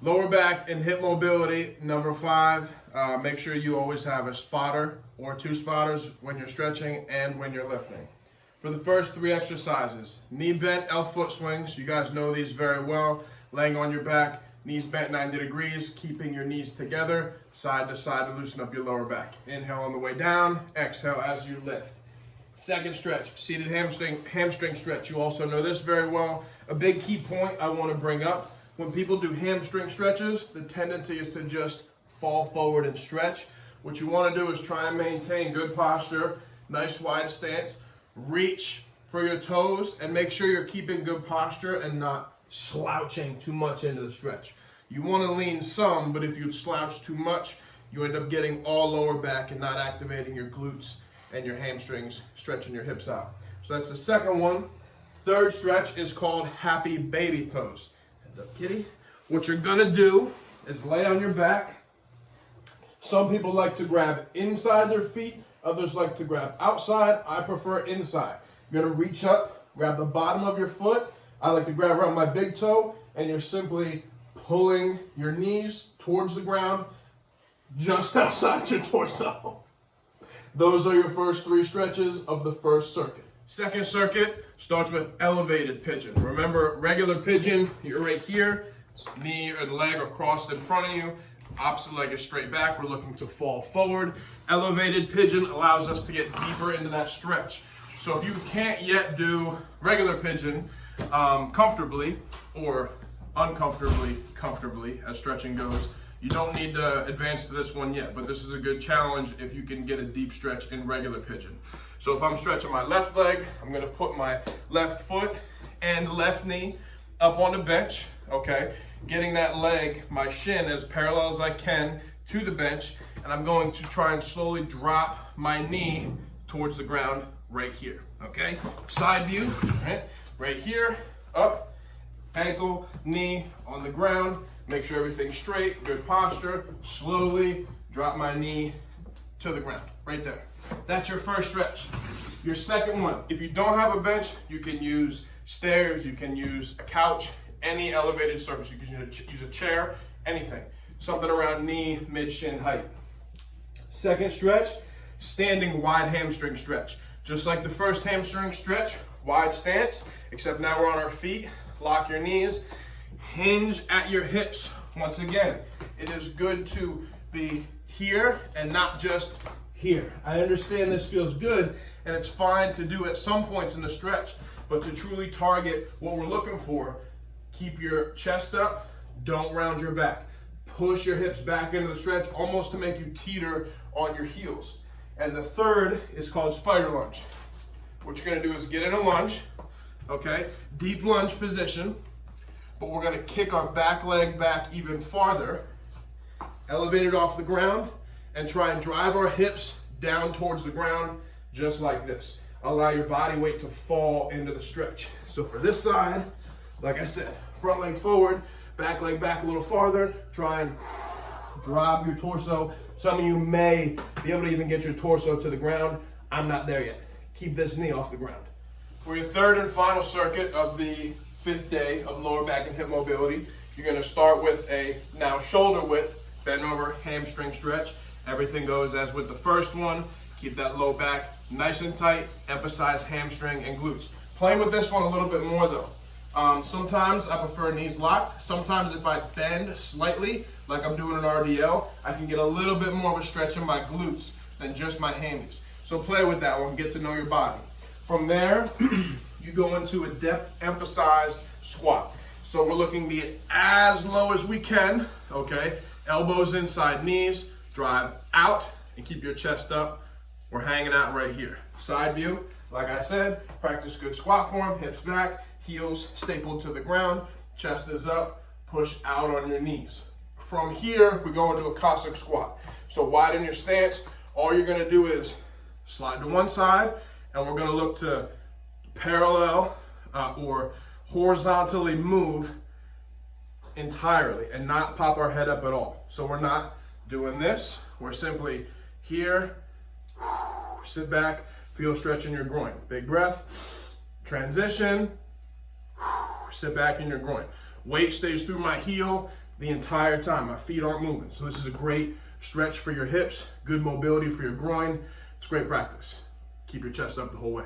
Lower back and hip mobility, number 5. Make sure you always have a spotter or 2 spotters when you're stretching and when you're lifting. For the first 3 exercises, knee bent L foot swings. You guys know these very well. Laying on your back, knees bent 90 degrees, keeping your knees together, side to side to loosen up your lower back. Inhale on the way down, exhale as you lift. Second stretch, seated hamstring stretch. You also know this very well. A big key point I want to bring up, when people do hamstring stretches, the tendency is to just fall forward and stretch. What you want to do is try and maintain good posture, nice wide stance, reach for your toes, and make sure you're keeping good posture and not slouching too much into the stretch. You want to lean some, but if you slouch too much, you end up getting all lower back and not activating your glutes and your hamstrings, stretching your hips out. So that's the second one. Third stretch is called happy baby pose. Heads up, kitty. What you're gonna do is lay on your back. Some people like to grab inside their feet, others like to grab outside. I prefer inside. You're gonna reach up, grab the bottom of your foot. I like to grab around my big toe, and you're simply pulling your knees towards the ground, just outside your torso. Those are your first 3 stretches of the first circuit. Second circuit starts with elevated pigeon. Remember, regular pigeon, you're right here, knee or leg are crossed in front of you, opposite leg is straight back, we're looking to fall forward. Elevated pigeon allows us to get deeper into that stretch. So if you can't yet do regular pigeon comfortably or uncomfortably comfortably, as stretching goes, you don't need to advance to this one yet, but this is a good challenge if you can get a deep stretch in regular pigeon. So if I'm stretching my left leg, I'm gonna put my left foot and left knee up on the bench, okay? Getting that leg, my shin, as parallel as I can to the bench, and I'm going to try and slowly drop my knee towards the ground right here, okay? Side view, right here, up, ankle, knee on the ground. Make sure everything's straight, good posture. Slowly drop my knee to the ground, right there. That's your first stretch. Your second one, if you don't have a bench, you can use stairs, you can use a couch, any elevated surface. You can use a chair, anything. Something around knee, mid-shin height. Second stretch, standing wide hamstring stretch. Just like the first hamstring stretch, wide stance, except now we're on our feet. Lock your knees. Hinge at your hips. Once again, it is good to be here and not just here. I understand this feels good and it's fine to do at some points in the stretch, but to truly target what we're looking for, keep your chest up, don't round your back. Push your hips back into the stretch almost to make you teeter on your heels. And the third is called spider lunge. What you're gonna do is get in a lunge, okay? Deep lunge position. But we're gonna kick our back leg back even farther, elevate it off the ground, and try and drive our hips down towards the ground, just like this. Allow your body weight to fall into the stretch. So for this side, like I said, front leg forward, back leg back a little farther, try and drop your torso. Some of you may be able to even get your torso to the ground. I'm not there yet. Keep this knee off the ground. For your third and final circuit of the 5th day of lower back and hip mobility, you're gonna start with a now shoulder width, bend over hamstring stretch. Everything goes as with the first one. Keep that low back nice and tight, emphasize hamstring and glutes. Play with this one a little bit more though. Sometimes I prefer knees locked. Sometimes if I bend slightly, like I'm doing an RDL, I can get a little bit more of a stretch in my glutes than just my hammies. So play with that one, get to know your body. From there, you go into a depth emphasized squat. So we're looking to be as low as we can, okay? Elbows inside knees, drive out and keep your chest up. We're hanging out right here. Side view, like I said, practice good squat form, hips back, heels stapled to the ground, chest is up, push out on your knees. From here, we go into a Cossack squat. So widen your stance. All you're gonna do is slide to one side, and we're gonna look to parallel or horizontally move entirely and not pop our head up at all. So we're not doing this. We're simply here, sit back, feel stretch in your groin. Big breath, transition, sit back in your groin. Weight stays through my heel, the entire time. My feet aren't moving. So this is a great stretch for your hips, good mobility for your groin. It's great practice. Keep your chest up the whole way.